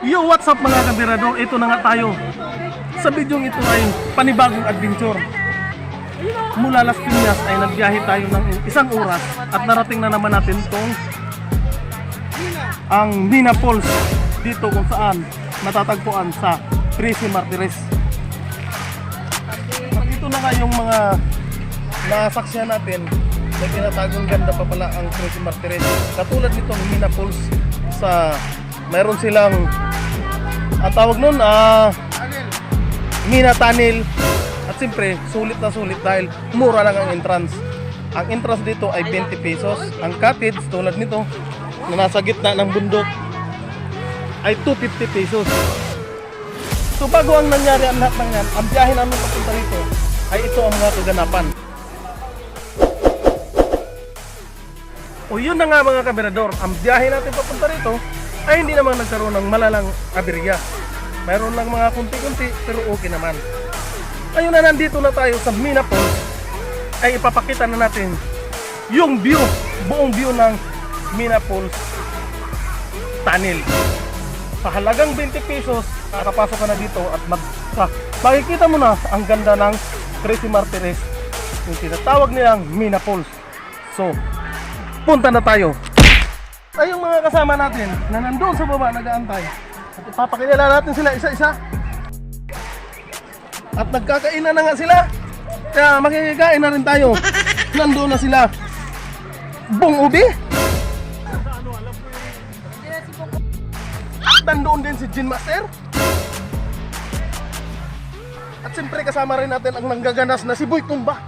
Yo, what's up mga kabirador? Ito na nga tayo. Sa bidyong ito ay panibagong adventure. Mula Las Piñas ay nagbiyahe tayo ng 1 oras at narating na naman natin tong ang Mina Falls dito kung saan matatagpuan sa Trece Martires. At ito na nga yung mga nasaksihan natin na tinatagong ganda pa pala ang Trece Martires. Katulad nitong Mina Falls sa mayroon silang ang tawag nun Mina Tunnel. At siyempre, sulit na sulit dahil mura lang ang entrance. Ang entrance dito ay 20 pesos. Ang cottage, tulad nito, na nasa gitna ng bundok, ay 250 pesos. So bago ang nangyari ang lahat ng yan, ang biyahe namin papunta rito ay ito ang mga kaganapan. O yun na nga mga kaberador, ang biyahe natin papunta rito ay hindi naman nagkaroon ng malalang aberya. Mayroon lang mga kunti-kunti pero okay naman. Ngayon na nandito na tayo sa Mina Falls, ay ipapakita na natin yung view, buong view ng Mina Falls Tunnel. Sa halagang 20 pesos, nakapasok ka na dito at makikita mo na ang ganda ng Trece Martires, yung tinatawag nilang Mina Falls. So, punta na tayo. Ay yung mga kasama natin na nandun sa baba nag-aantay. At ipapakilala natin sila isa-isa. At nagkakainan na nga sila. Kaya makikikain na rin tayo. Nandun na sila. Bong Ubi. At nandun din si Gin Master. At siyempre kasama rin natin ang nanggaganas na si Boy Tumba.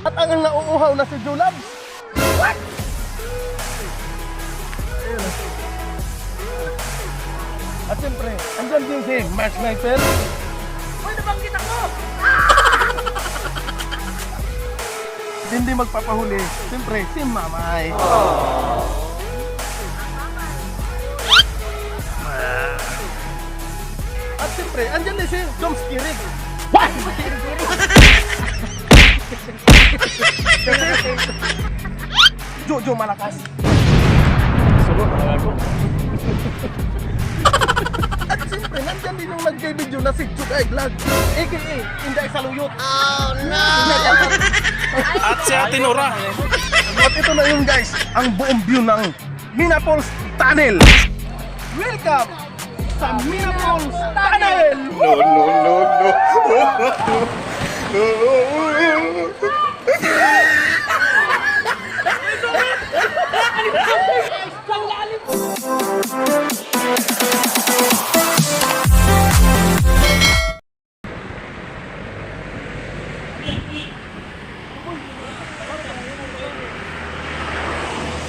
At ang nauuhaw na si Julabs. What? At siyempre, andyan din si Mark Sniper. Pwede bang kita ko? Hindi magpapahuli. Siyempre, si Mamay. At siyempre, andyan din si Joms Kirig. What? Jojo Malakas. Sulo, malago. At siyempre, nandyan din yung nag-video na si Jugay Vlog, a.k.a. Inday Saluyot. Oh no! At si Ate Nora. At ito na yun guys, ang buong view ng Mina Falls Tunnel. Welcome sa Mina Falls Tunnel!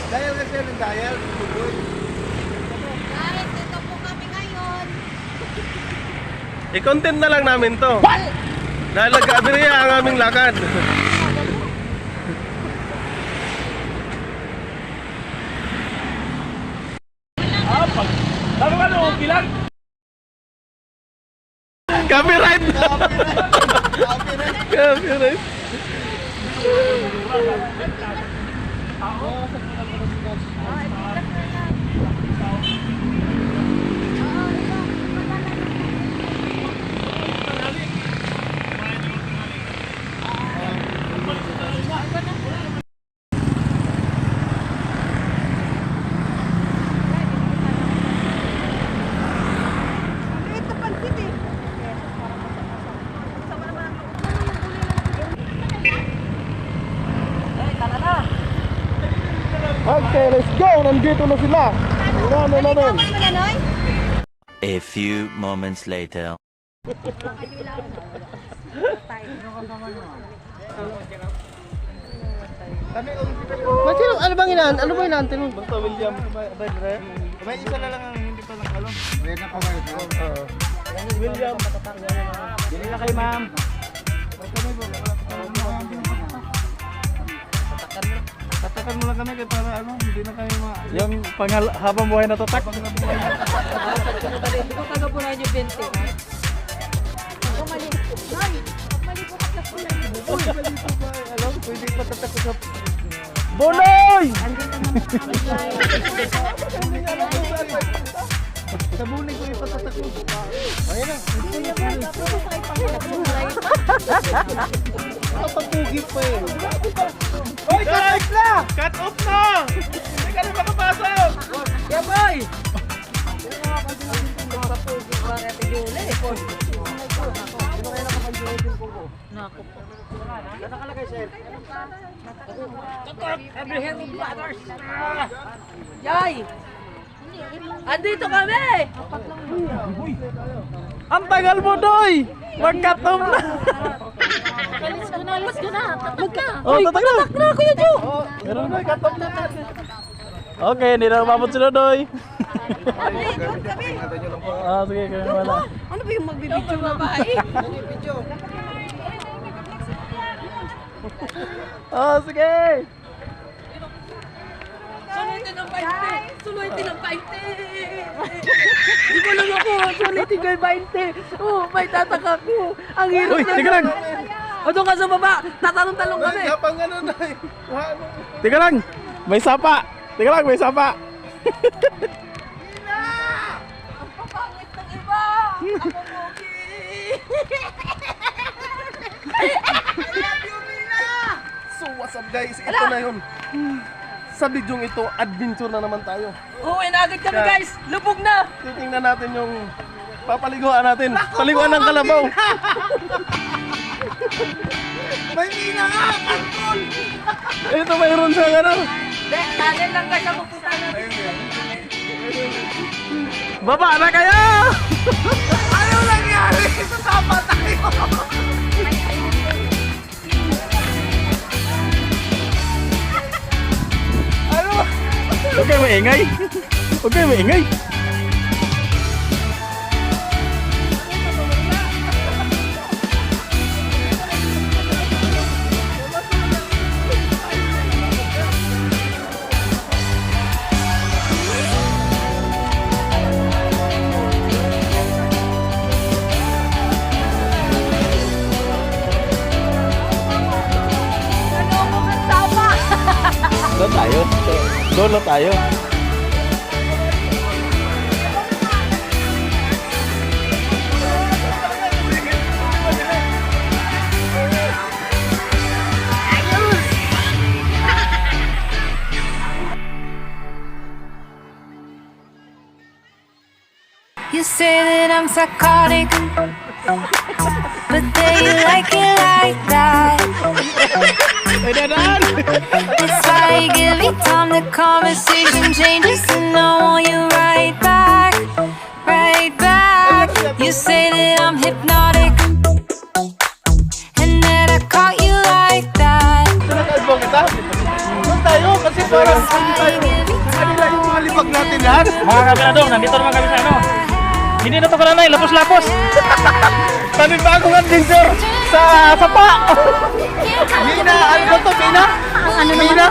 Dahil kasi ng dahil, Guys, dito po kami ngayon. i-content na lang namin to. Dahil nag-aberya ang aming lakad. Copyright! Copyright! Ito pansit eh. Okay, let's go! Nandito na sila! Tingnan na namin! A few moments later. Matino, ano bang inaan? Ano ba inaantay mo? Basta William, Badre. May isa na lang ang hindi pa nakalong. Wait na pa William. Dili na kay ma'am. Tatakan mo lang kami kaya para ano, hindi na kayo yung habang buhay na tatak. Ikaw taga po na yung 20. Ikaw mali. Ay, mali po ka po na. Uy, mali po ba? Alam, pwede patatak ko sa Bonoy! Sabuni ko ipatatakot. Ayun na. Kapag-ugip pa eh. Hoy, cut off na! Cut off na! Hindi ka na makapasok! Yeah, boy! Yay! Andito kami! Ang tagal mo, Doy! Mag-cut off na! Alis ko na! Tatag ka! Oh, tatak na! Na, Kuya Jo! Pero Doy, cut off na! Okay, hindi na mabot sila, Doy. Ah, sige, kaya wala. Ano ba yung magbibidyo babae? Oh, sige! Sulitin ng 20! Sulitin ng 20! Di ko lang ako! Sulitin ko yung 20! Oh, may tataka ko! Ang hirap Uy, na- teka lang! O doon ka sa baba! Tatanong-talong kami! Kapang ano, Doy? Teka lang! May sapa! Teka lang, may sapa! Ang papangit ng iba! Ako pogi! I love you, Mina! So, what's up, guys? Ito na yun. Sa bidyong ito, adventure na naman tayo. Oo, inagad kami Kaya- guys! Lubog na! Titingnan natin yung papaliguan natin. Paliguan ng kalabaw. May mina nga! Karton! Ito mayroon siyang ano. Talent lang guys ang pupunta natin! Baba na kayo! Ano nangyari? Sasama tayo! Ano? Huwag kayo maingay. Huwag kayo maingay. Ano mo kasama? Doon tayo. Doon na tayo. You say that I'm psychotic, but then you like it like that. Ay, dadaan! It's why you give me time, the conversation changes, and I want you right back, right back. You say that I'm hypnotic, and that I caught you like that. Pinag-adbo kita. Doon tayo kasi parang It's why you give me time. Kanila yung mga libag natin lahat. Mga kabinadong, nandito naman kami sa ano. Hindi na to kalanay, lapos-lapos. panibagong adventure sa sapa. Mina! Ano ba to? Mina? Ano Mina?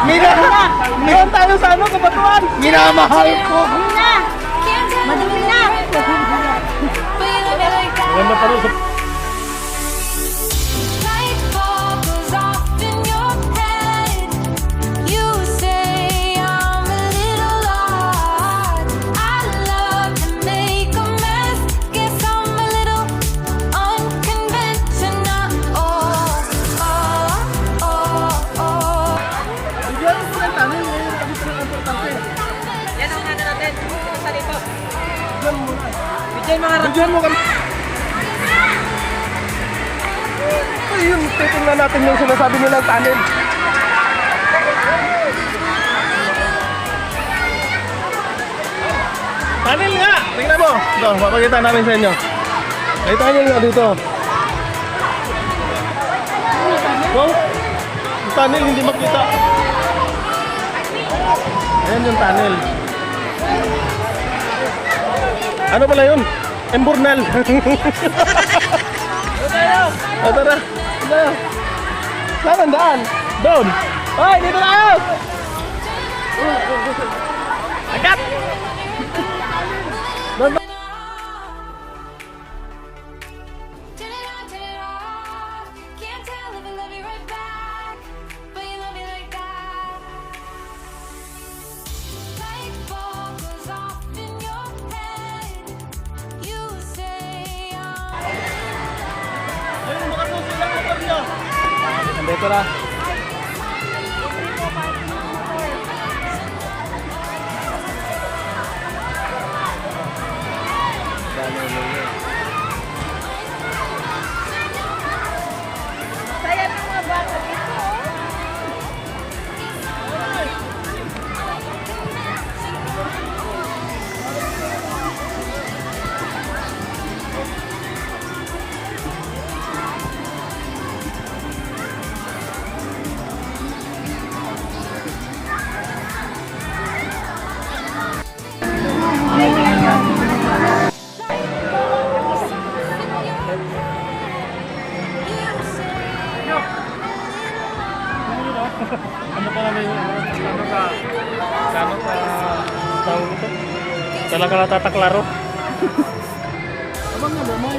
Mina! Doon tayo sa ano, kabatuan. Minamahal ko! Madumi na! But you love me like that. Ganda pa rin sa... Light bulb goes off in your head. You say I'm a little odd. I love to make a mess. Guess I'm a little unconventional. Oh, oh, oh, oh. Bigyan mo na tayo ngayon kami sa importante. Yan ang ano natin. Sa dito. Bigyan mo na. Bigyan mo kami. Ayun, titingnan natin yung sinasabi nilang tunnel. Tunnel nga! Tingnan mo! Ito, papakita namin sa inyo. May tunnel nga dito. Wow! Yung tunnel hindi makita. Ayan yung tunnel. Ano pala yun? Emburnal. O tara. Tara. Saan ang daan? Doon. Hoy, dito tayo! Agad! Doon ba? Turn it on, turn it off. Can't tell if I love you right back, but you love me like that. Nandito na. Saya ng mga bata dito. Ano ka namin, ano ka, tawag ito? Kailan ka natataklaro? Abang nga ba mo?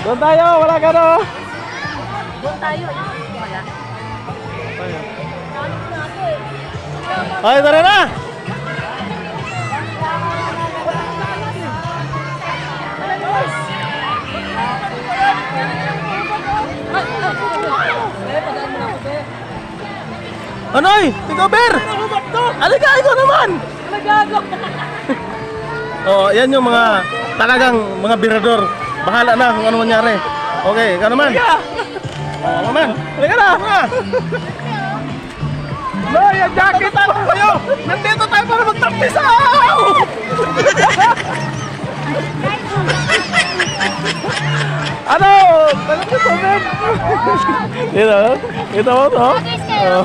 Doon tayo, wala ka no? Doon tayo. Wala. Ay, tara na! Anoy! Ikaw, Ber! Alika, ikaw naman! Oh, yan yung mga talagang mga birador. Bahala na kung ano mangyari. Okay, ikaw naman. Oh, naman. Halika na. Loy, ang jacket tayo kayo. Nandito tayo para magtampisaw. Ano? Talag ko men. Dito. Ito mo to. Oh.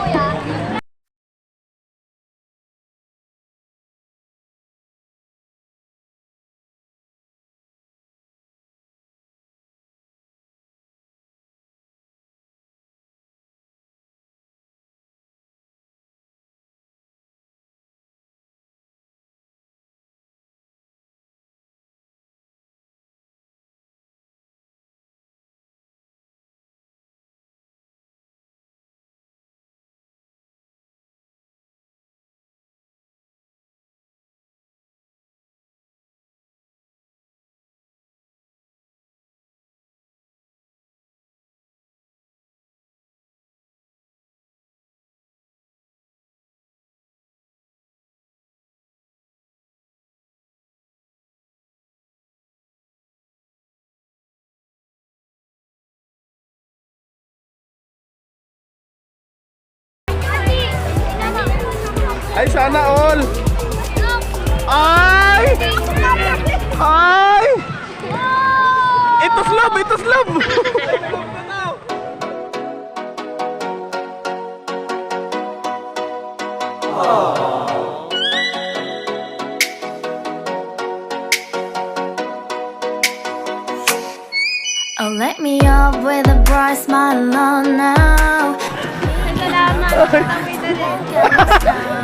Ay, sana all. Ay! Ay! Ito slob, ito slob. Oh, let me up with a bright smile on now.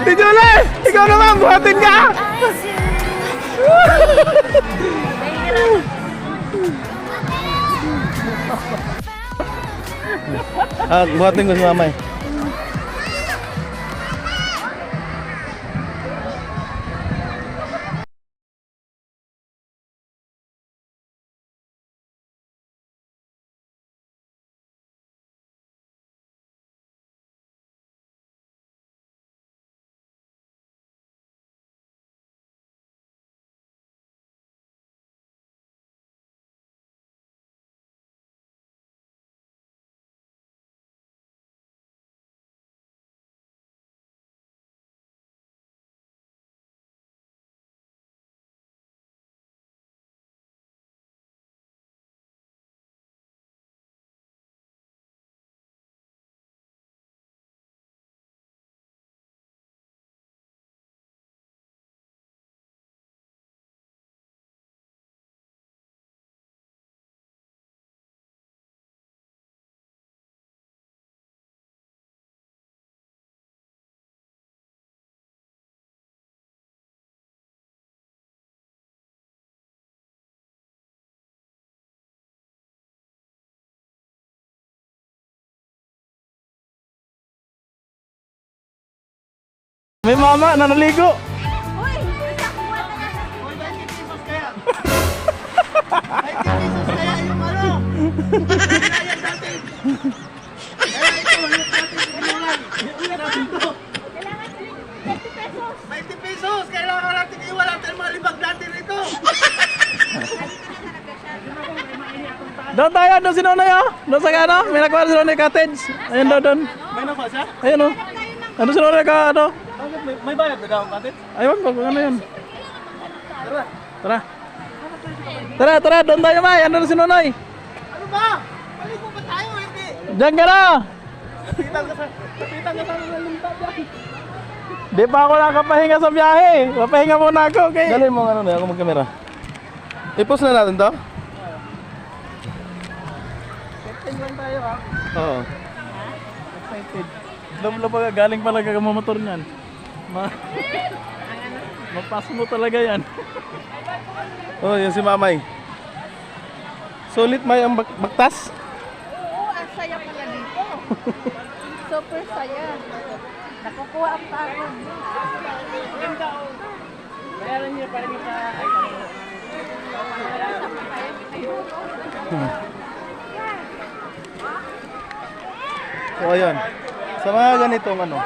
Di Julie! Ikaw naman, buhatin ka! Buhatin ko si mamay. May mama na naligo. Uy, nakakuha na yan. Kailangan 20 pesos. 20 pesos! Kailangan natin iwan natin mga libag natin rito! Doon tayo, doon si Nonoy oh. Doon sa ano, may nakuha si Nonoy cottage. Ayun doon. May nakuha siya? Ayun oh. Ano si Nonoy ka ano? Bakit may bayad ba daw natin? Ayun, kung ano yun. Tara, doon tayo May. Ano si Nonoy? Ano ba? Maligo ba tayo? Hindi! Diyan ka na. Kapitan ka sa lumpa dyan! Di pa ako nakapahinga sa biyahe. Papahinga muna ako, okay? Dalhin mo ano na ako mag-camera. I-post na natin to? Captain lang tayo ha? Oo. Excited. Dabla pa galing pala kagamotor niyan. Mapas mo talaga yan. Oh, yan si Mamay. Sulit may ang baktas. Oo, ang saya pala dito. Super saya. Nakukuha ang pagod. Bayaran niyo para niyo sa... So ayun. Sa mga ganitong ano,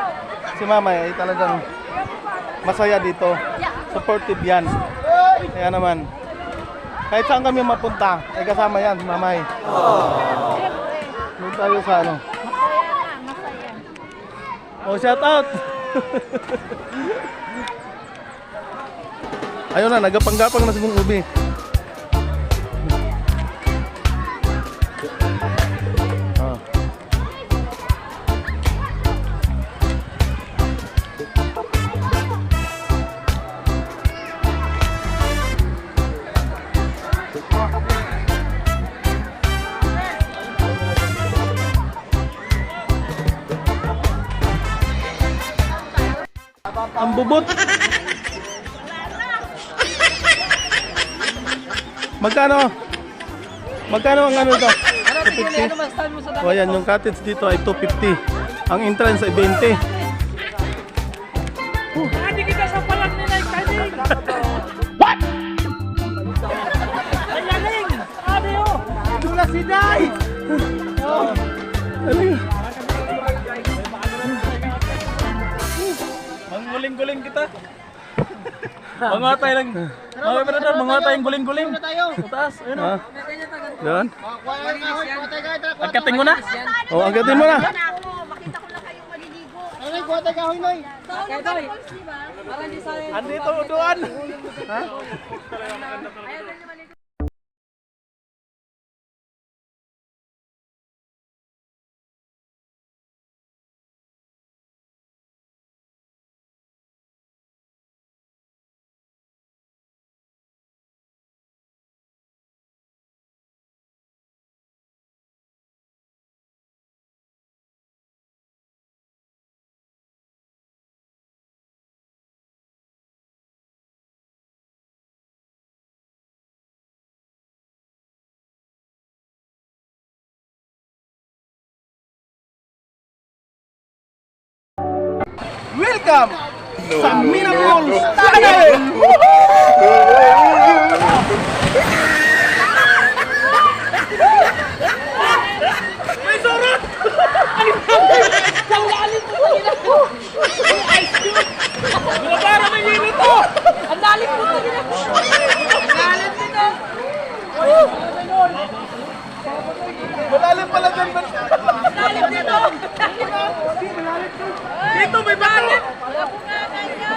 si Mamay ay talagang masaya dito. Supportive yan. Kaya naman, kahit saan kami mapunta, ay kasama yan, si Mamay. Doon tayo sa ano. Masaya na, masaya. Oh, shout out! Ayun na, nagapanggapang na si Bung Ubi. Ah. Ang bubot. Magkano? Magkano ang ano ito? 250. O yan, yung cottage dito ay 250. Ang entrance ay 20. Hindi kita sa palang nila kaning. Ay, galing! Ano yun? Dula si Day! Mangguling-guling kita. Mga tayo lang. Mga brother, mga tayong guling-guling. Taas, ayun o. Doon? Agkating mo na? Oo, agkating mo na. Makita ko lang kayong maliligo. Ay, kuha tayo kahoy, Noy! Kaya doy, para di sa... Andito, doon. Ha? Welcome sa Minapol Stadium! May surot! Gulabara ng yelo to! Ang lalim po ito nila! Ang lalim dito! Malalim pala dyan ba? Ang lalim dito! Dito may bato! Wala po nga kanya!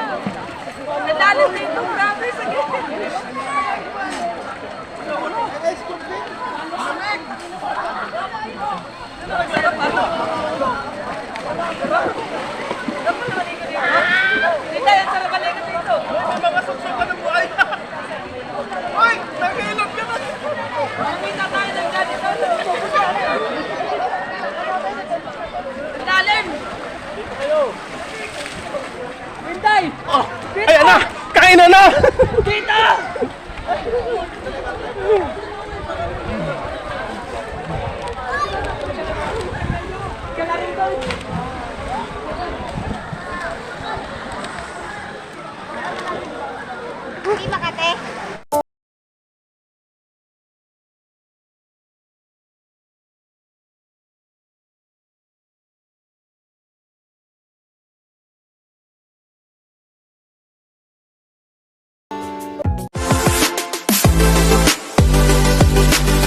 Ang lalim dito! Grabe sa gilid! Hindi, ang sarap balik dito! Mga suksok ka ng buhay! Ay! Nag-ilog ka na! Makita tayo ng ganito! Ang lalim! Hinday! Ayan na! Kain na na! Kita!